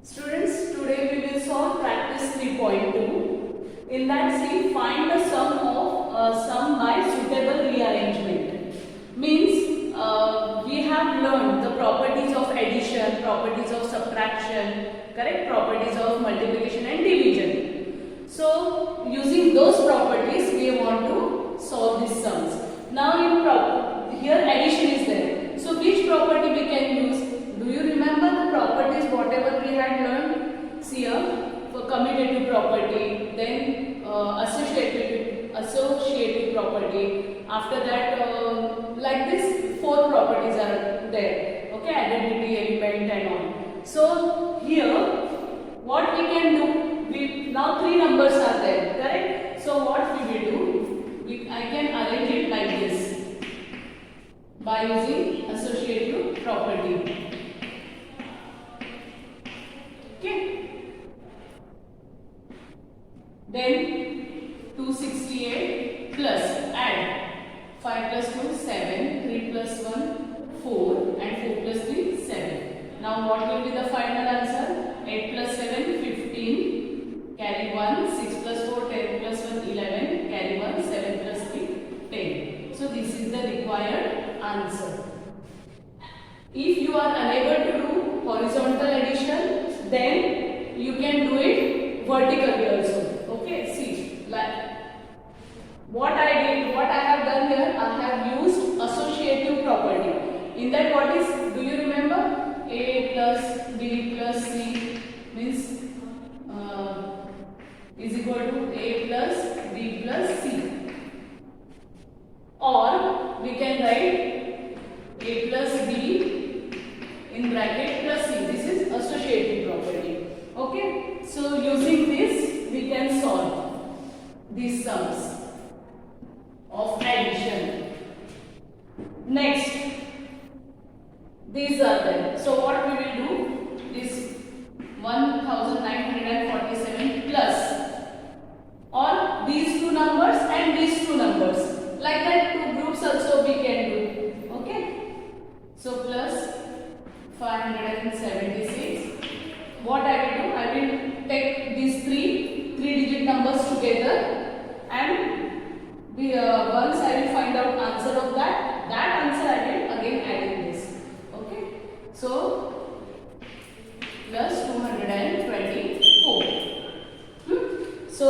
Students, today we will solve practice 3.2. In that, see, find the sum of sum by suitable rearrangement. Means we have learned the properties of addition, properties of subtraction, correct, properties of multiplication and division. So using those properties we want to solve these sums. Now here addition is there. So which property we can use? Do you remember the properties whatever we had learned? See here, for commutative property, then associative property. After that, like this, 4 properties are there. Okay, identity, element, and all. So here, what we can do? Now 3 numbers are there, correct? So what we will do? I can arrange it like this by using associative property. Okay. Then 268 plus add 5 plus 2 7, 3 plus 1 4 and 4 plus 3 7. Now what will be the final answer? 8 plus 7 15, carry 1, 6 plus 4 10 plus 1 11, carry 1, 7 plus 3 10. So this is the required answer. If you are unable to do horizontal addition, then you can do it vertically also. Okay, see, like what I have done here, I have used associative property. In that, what is, do you remember? A plus B plus C means is equal to A plus B plus C. Or we can write A plus B in bracket plus C. This is associative property. Okay. So using this we can solve these sums of addition. Next, these are there. So what we will do is 1947 plus or these 2 numbers and these 2 numbers. Like that 2 groups also we can do. Okay. So plus 576. What I will do? I will take these 3 digit numbers together and once I will find out answer of that answer I will again add in this. Okay. So plus 224. So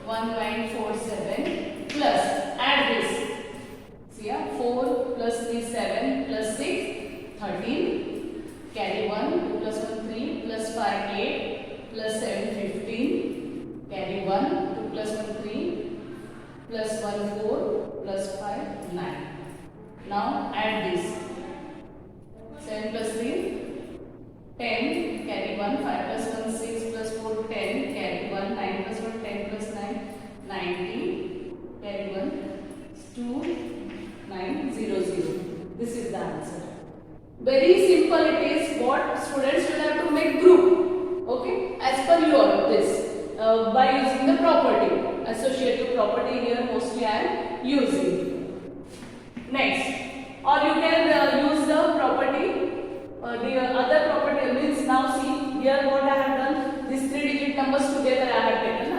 1947 plus add this. See here 4 plus 3 7 plus 6 13. Carry 1 2 plus 1 3 plus 5 8 plus 7 15. Carry 1 2 plus 1 3 plus 1 4 plus 5 9. Now add this 7 plus 3 10, carry 1, 5 plus 1, 6 plus 4, 10, carry 1, 9 plus 1, 10 plus 9, 90, carry 1, 2, 9, 0, 0. This is the answer. Very simple it is. What students will have to make group, okay, as per your this, by using the property, associative property here mostly I am using. Next, or you can use the property. The other property means, now see here what I have done, these 3 digit numbers together I have taken.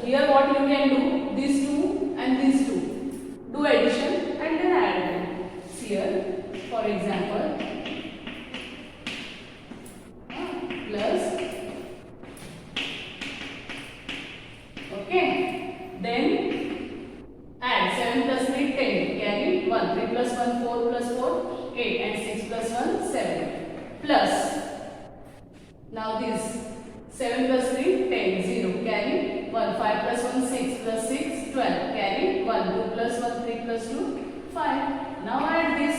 Here what you can do, these 2 and these 2, do addition and then add them. See here, for example, plus, okay, then add 7 plus 3 10, carry 1, 3 plus 1 4 plus 4 8 and 6 plus 1 7 plus, now this 7 plus 3 10 0, carry 1 5 plus 1 6 plus 6 12, carry 1 2 plus 1 3 plus 2 5. Now add this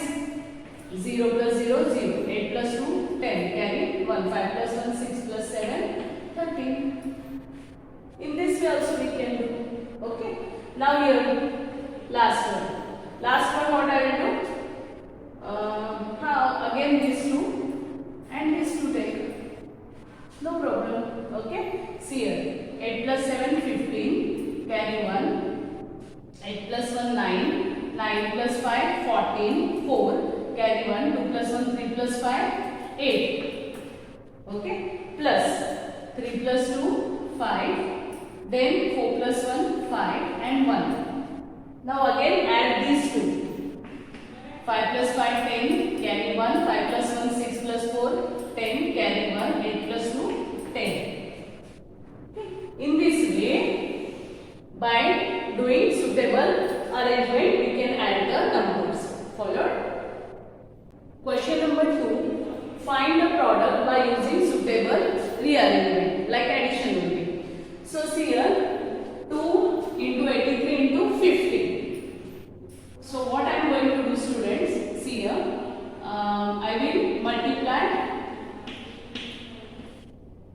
0 plus 0 0, 8 plus 2 10, carry 1 5 plus 1 6 plus 7 13. In this way also we can do. Okay. Now here last one what I will do? Again these 2 and these 2 take. No problem. Okay. See here. 8 plus 7 15. Carry 1. 8 plus 1 9. 9 plus 5 14. 4. Carry 1. 2 plus 1 3 plus 5 8. Okay. plus 3 plus 2 5, then 4 plus 1 5 and 1. Now again add these two. 5 plus 5 10, carry 1, 5 plus 1 6 plus 4 10, carry 1, 8 plus 2 10. In this way, by doing suitable arrangement, we can add the numbers. Followed. Question number 2. Find the product by using suitable rearrangement, like addition will be. So see here, 2 into 83 into 50. So what I am going to do, students, see here, I will multiply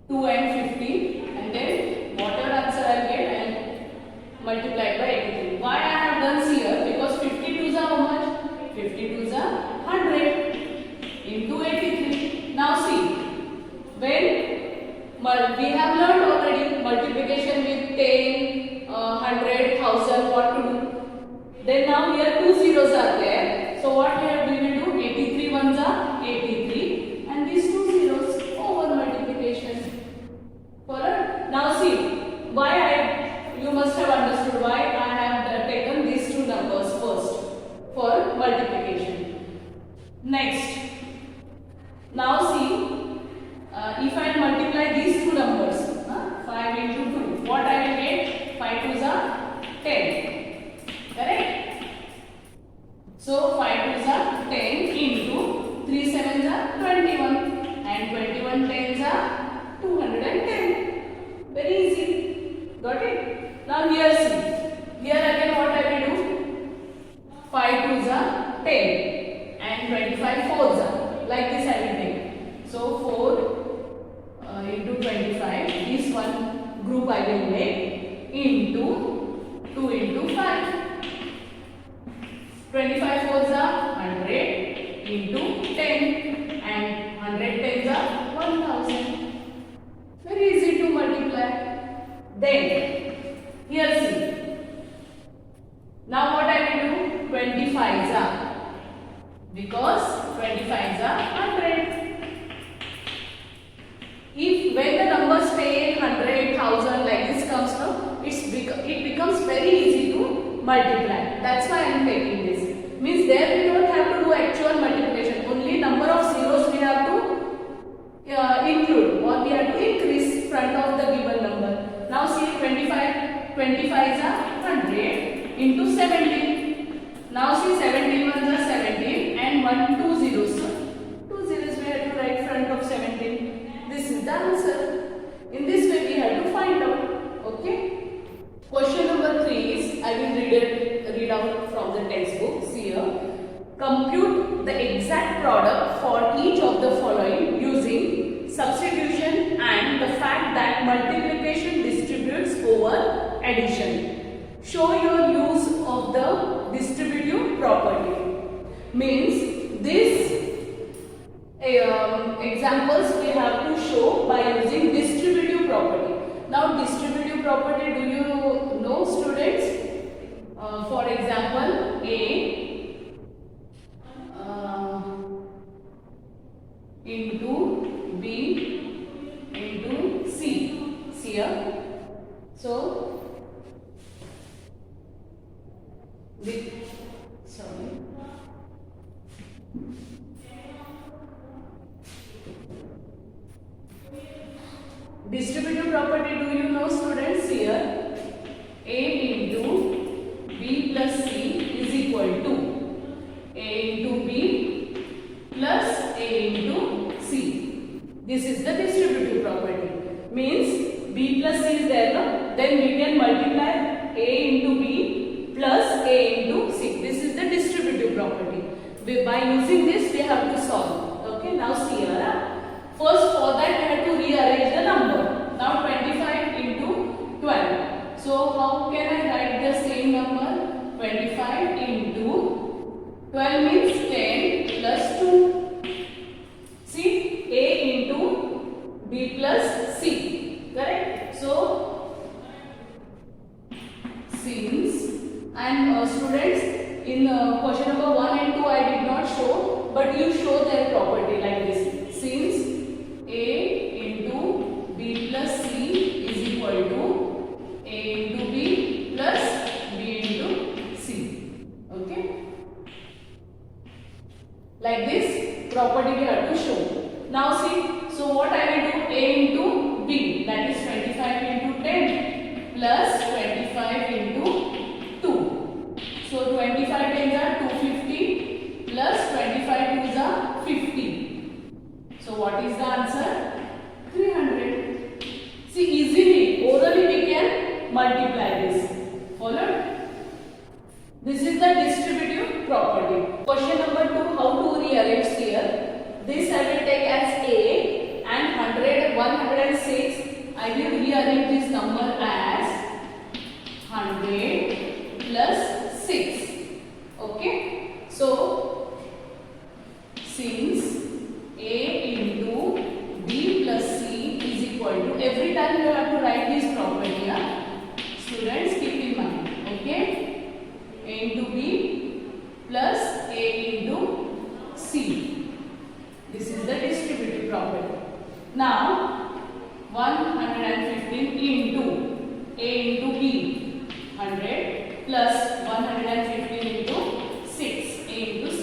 2 and 50, and then whatever answer I get, I will multiply by 83. Why I have done here? Because 52s are how much? 52s are 100 into 83. Now see, when we have learned already multiplication with 10, 100, 1000, what to do. Then now here two zeros are there. So what we will do? 83 ones are 83, and these two zeros over multiplication. Correct? Now see, you must have understood why I have taken these two numbers first for multiplication. Next, now see, if I multiply these two numbers, 5 into 2, what I will get? 5 2s are 10. Correct? So 5 2s are 10 into 3 7s are 21, and 21 10s are 210. Very easy. Got it? Now here see. Here again what I will do? 5 2s are 10 and 25 4s are. Like this I will take. So 4 into 25. This one group I will make into 2 into 5. 25 4s are 100 into 10, and 100 10s are 1000. Very easy to multiply. Then here see. Now what I will do? 25s are, because 25s are 100. If when the numbers 10, 100, 1000 like this comes now, it becomes very easy to multiply. That's why I am taking this. Means there we don't have to do actual multiplication. Only number of zeros we have to include, or we have to increase front of the given number. Now see, 25s are 100 into 17. Now see, 17 ones are 17 and 2 zeros. So 2 zeros we have to write front of 17. This is the answer. In this way we have to find out. Okay. Question number 3 is, I will read out from the textbook. See here. Compute the exact product for each of the following using substitution and the fact that multiplication distributes over addition. Show your use of the distributive property. Means this examples we have to show by using distributive property. Now distributive property, do you know, students? For example, A into B into C. See here. So distributive property, do you know, students? Here A into B plus C is equal to A into B plus A into C. This is the distributive property. Means B plus C is there, no? Then we can multiply A into B plus A into C. This is the distributive property. By using this we have to solve. Okay, now see here. First, for that we have to rearrange the number. Now 25 into 12. So how can I write the same number? 25 into 12 means 10 plus 2. See, A into B plus C. Correct? So since, and students, in question number 1 and 2 I did not show, but you show their property like this. Since A into Like this property we have to show. Now see, so what I will do, A into B, that is 25 into 10 plus 25 into 2. So 25 tens are 250 plus 25 twos are 50. So what is the answer? 300. See, easily, orally we can multiply this. Followed? This is the distributive property. Question number 2, how to rearrange here? This I will take as A and 100, 106. I will rearrange this number as 100 plus 6. Okay. So, since A into B plus C is equal to, every time you have to write this property. Students, keep in mind. Okay. A into B plus A into C. This is the distributive property. Now, 115 into A into B, 100 plus 115 into 6, A into C.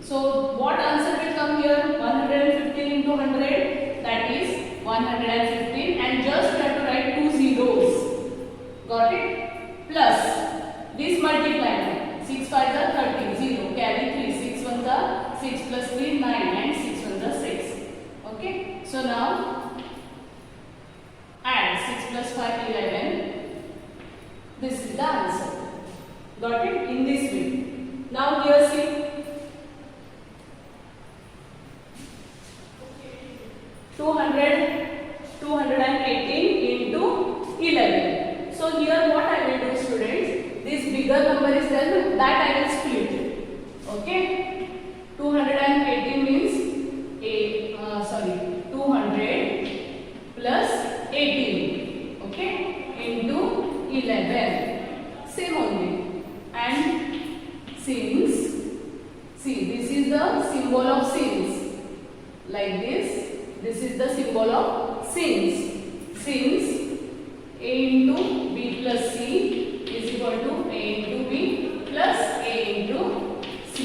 So, what answer will come here? 115 into 100, that is 115, and just have to write 2 zeros. Got it? Plus this multiply, 6 5s are 30, 0, carry 3, 6 1s are 6 plus 3, 9, and 6 1s are 6. Okay, so now add 6 plus 5, 11. This is the answer. Got it? In this way. Now here see, 218 into 11. So here what I will do, students, this bigger number is there, that I will split. Okay, 218 means 200 plus 18. Okay, into 11. Same only. And since, see, this is the symbol of since. Like this. This is the symbol of since. Since A into B plus C is equal to A into B plus A into C.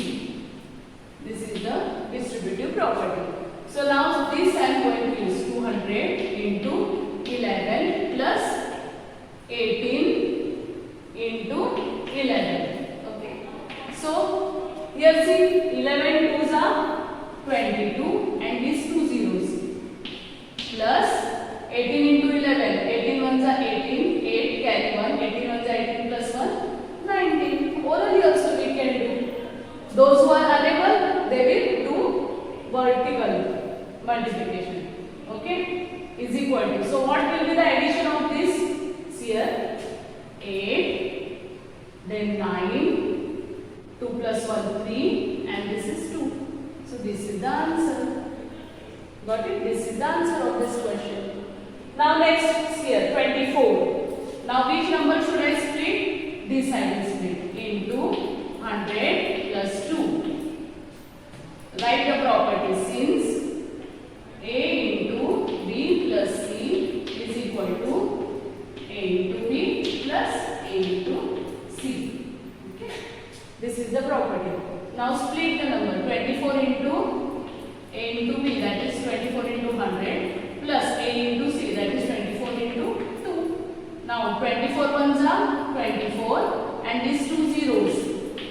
This is the distributive property. So now this I am going to use 200 into 11 plus 18 into 11. Okay. So here see, 11 twos are 22 and these 2 zeros. Plus 18 into 11, 18 ones are 18, 8 carry 1, 18 ones are 18 plus 1, 19. Orally also we can do. Those who are unable, they will do vertical multiplication. Okay, is equal to. So what will be the addition of this? Here 8, then 9, 2 plus 1 3, and this is 2. So this is the answer. Got it? This is the answer of this question. Now next here 24. Now which number should I split? This I will split into 100 plus 2. Write the property since A into B plus C is equal to A into B plus A into C. Okay. This is the property. Now split the number 24 into A into B, that is 24 into 100 plus A into C, that is 24 into 2. Now 24 ones are 24 and these 2 zeros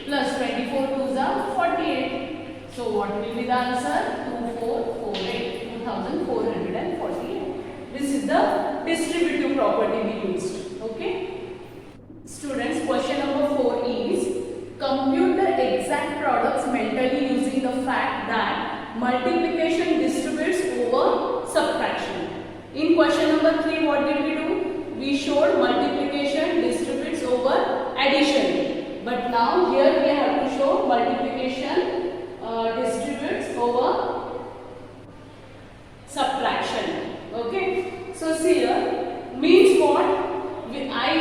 plus 24 twos are 48. So what will be the answer? 2448, 2448. This is the distributive property we used. Okay. Students, question number 4 is compute the exact products mentally using the fact that multiplication distributes over subtraction. In question number 3, what did we do? We showed multiplication distributes over addition. But now here we have to show multiplication distributes over subtraction. Okay. So see here, means what? I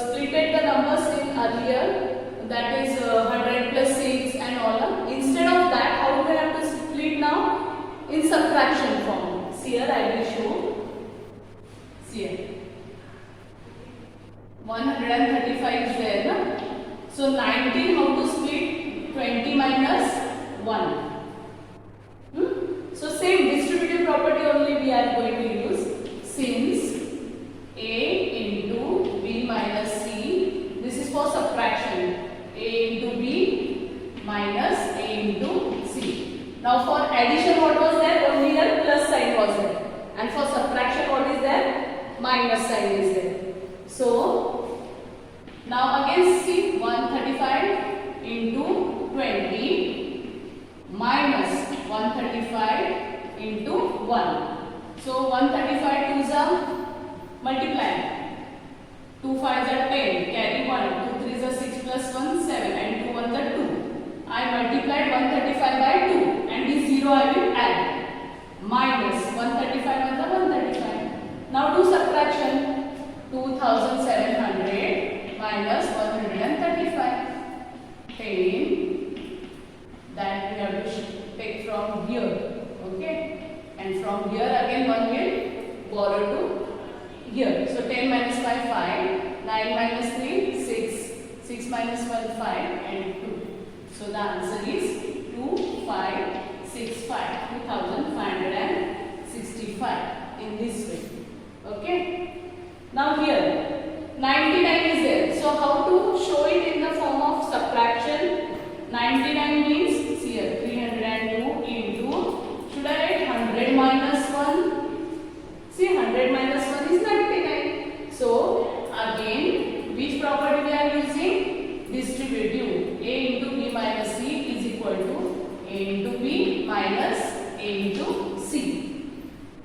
splitted the numbers in earlier, that is 100 plus 6 and all. Instead of that, how do we have to split now? In subtraction form. See here, I will show. See here. 135 is there, na? So 19, how to split? 20 minus 1. minus a into c. Now for addition what was there? Only a plus sign was there. And for subtraction what is there? Minus sign is there. So now again see 135 into 20 minus 135 into 1. So 135 2s are multiply. 2 5s are 10. Carry 1. 2 3s are 6 plus 1 7 and 2 1s are 2. I multiplied 135 by 2 and this 0 I will add. Minus 135 1 135. Now do subtraction. 2700 minus 135. 10 that we have to take from here. Okay. And from here again one will borrow to here. So 10 minus 5 5. 9 minus 3 6. 6 minus 1 5 and 2. So the answer is 2565. 2565 in this way. Okay. Now here 99 is there. So how to show it in the form of subtraction? 99 means see here 302 into, should I write 100 minus 1? See 100 minus 1 is 99. So again which property we are using? Distributive. A into b minus c is equal to a into b minus a into c.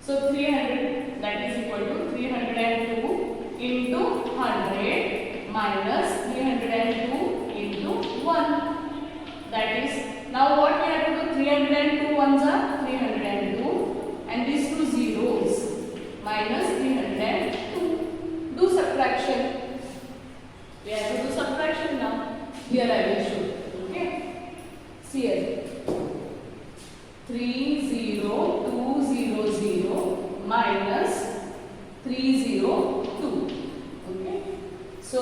So 300 that is equal to 302 into 100 minus 302 into 1. That is, now what we have to do? 302 ones are 302 and these two zeros minus 302. Do subtraction. We have to do subtraction now. Here I will show. Okay. See here. 30200 minus 302. Okay. So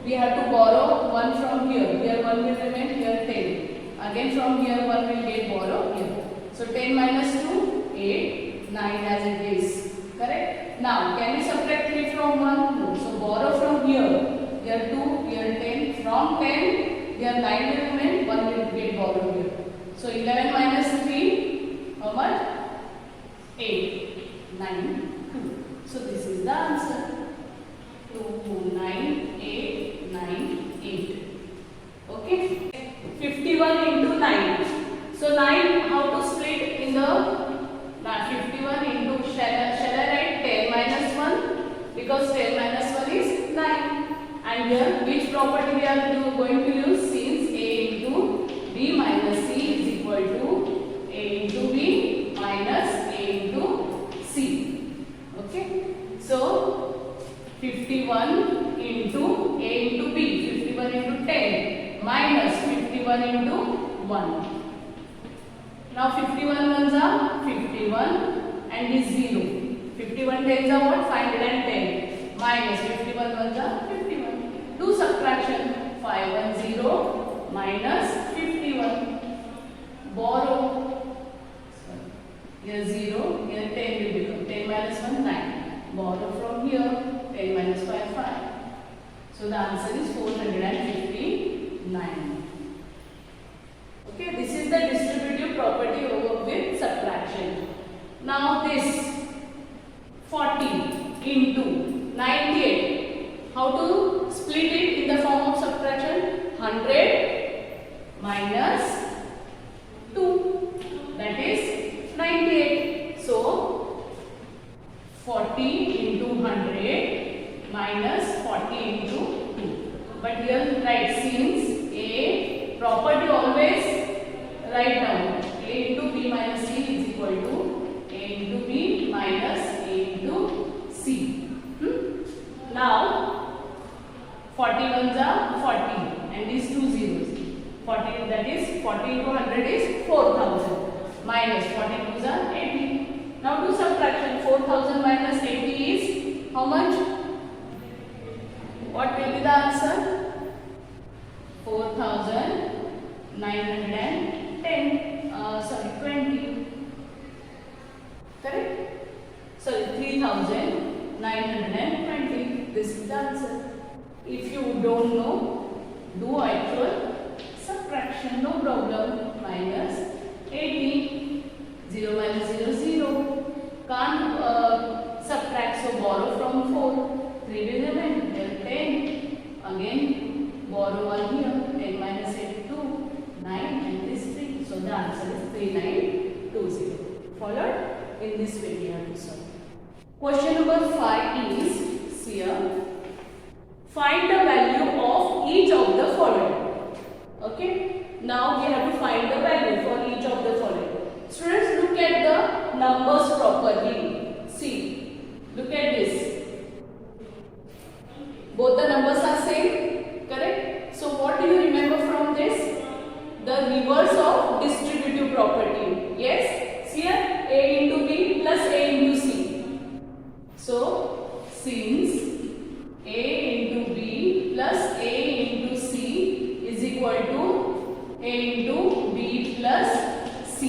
we have to borrow 1 from here. Here 1 will remain, here 10. Again from here 1 will get borrowed here. So 10 minus 2, 8, 9 as it is. Correct? Now can we subtract 3 from 1? No. So borrow from here. Here 2, here 10. From 10, here 9 will remain, 1 will get borrowed here. So 11 minus 3, how much? 8, 9, 2. So this is the answer. 29898. Okay. 51 into 9. So 9 how to split in the 51 into shall I write 10 minus 1 because 10 minus 1 is 9. And here which property we are going to use? Since a into b minus c is equal to a into b minus a into c. Okay. So 51 into a into b, 51 into 10 minus 51 into 1. Now 51 ones are 51 and this 0. 51 tens are what? 510 minus 51 ones are 51. Do subtraction. 510 minus 51. Borrow. Here 0, here 10 will become 10 minus 1 9. Borrow from here 10 minus 5 5. So the answer is 459. Okay, this is the distributive property over with subtraction. Now this 40 into 98. How to split it in the form of subtraction? 100 minus 2. That is 98. So 40 into 100 minus 40 into 2. But here write since a property always write down a into b minus c is equal to a into b minus a into c. Now 41s are 40 and these two zeros. 40 that is 40 into 100 is 4000 minus 42s are 80. Now do subtraction. 4000 minus 80 is how much? What will be the answer? 4910. Sorry, 20. Correct? Sorry, 3920. This is the answer. If you don't know, do actual subtraction. subtraction, no problem. Minus 18. 0 minus 0, 0. Can't subtract, so borrow from 4. 3 will remain. Then 10. Again, borrow 1 here. 10 minus 8, 2. 9 and this 3. So the answer is 3920. Followed? In this way we have to solve. Question number 5 is here. Find the value of each of the following. Okay. Now we have to find the value for each of the following. Students, look at the numbers properly. See. Look at this. Both the numbers are same. Correct? So what do you remember from this? The reverse of distributive property. Yes? Here A into B plus A into C. So since A into B plus A into C is equal to A into B plus C.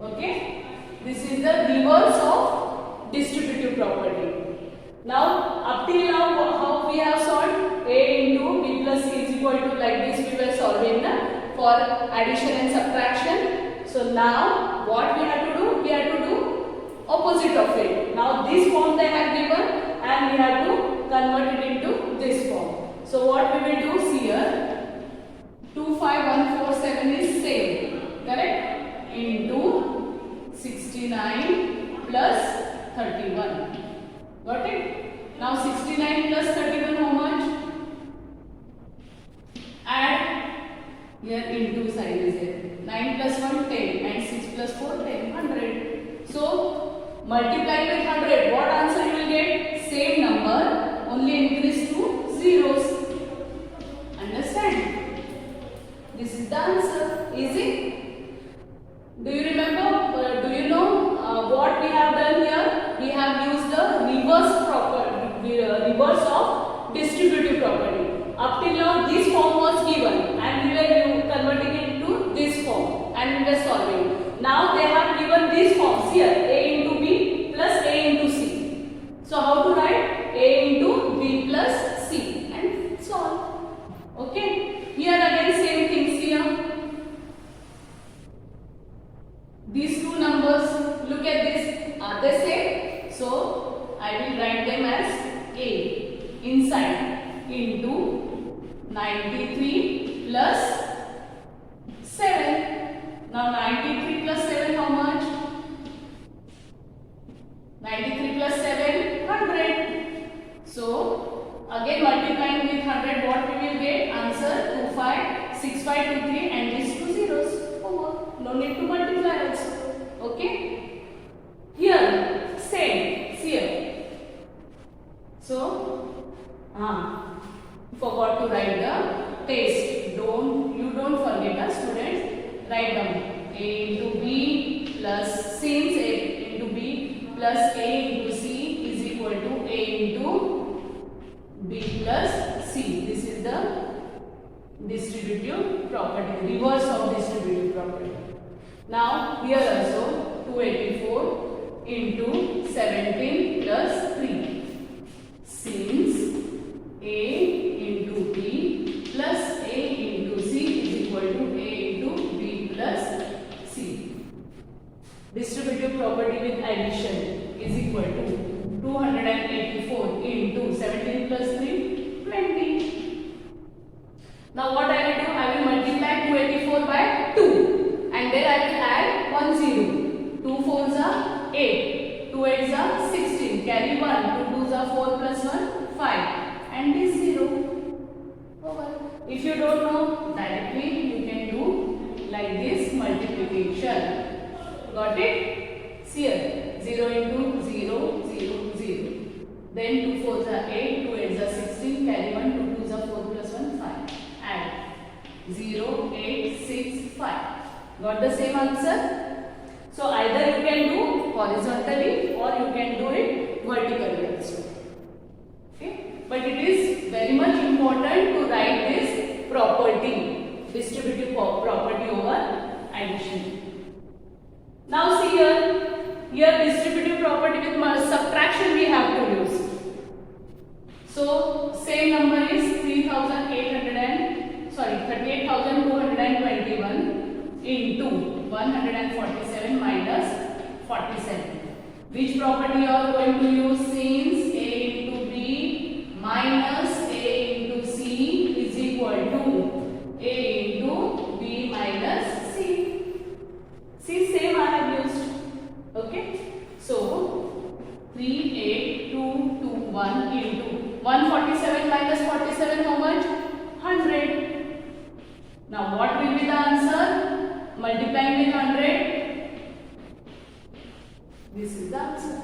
Okay? This is the reverse of distributive property. Now, up till now, how we have solved? A into B plus C is equal to, like this we were solving for addition and subtraction. So now, what we have to do? We have to do opposite of it. Now, this form they have given and we have to convert it into this form. So, what we will do here? 25147 is same. Correct? Into 69 plus 31. Got it? Now 69 plus 31 how much? Add here into sign is there. 9 plus 1 10 and 6 plus 4 10 100. So multiply with 100. What answer you will get? Same number, only increase to zeros. Understand? This is the answer. Easy? Do you remember? Do you know what we have done here? We have used the reverse of distributive property. Up till now, this form was given, and we were converting it into this form, and we were solving. Now they have given these forms here: A into B plus A into C. So how to write? A into B plus C and solve. Okay. Here again same things here. These two numbers, look at this, are they same? So, I will write them as A inside into 93 plus 7. Now, 93 plus 7 how much? 93 plus 7, 100. So, again multiplying with 100, what we will get? Answer 256523 and these two zeros. No need to multiply also. Okay? Here, same. Here. So, forgot to write the test. You don't forget, students. Write down A into B plus, since A into B plus A into C is equal to A into B plus C. This is the distributive property, reverse of distributive property. Now here also 284 into 17 plus 3. Since A into B plus A into C is equal to A into B plus C. Distributive property with addition is equal to 284 into 17 plus 3, 20. Now what I will do? I will multiply 284 by 2 and then I will add 1 0. 2 4s are 8, 2 8s are 16, carry 1, 2 2s are 4 plus 1, 5 and this 0. Over. If you don't know, directly you can do like this multiplication. Got it? See here, 0 into 0, 0, 0. Then 2 4s are 8, 2 8s are 16, carry 1, 2 2s are 4 plus 1, 5. Add 0, 8, 6, 5. Got the same answer? So either you can do horizontally or you can do it vertically also. Okay? But it is very much important to write this property, distributive property over addition. Now see here distributive property with subtraction we have to use. So same number is 38,200 147 minus 47. Which property you are going to use? Since A into B minus A into C is equal to A into B minus C. See, same I have used. Okay. So 38221 into 147 minus 47, how much? 100. Now what will be the answer? Multiplying with 100. This is the answer.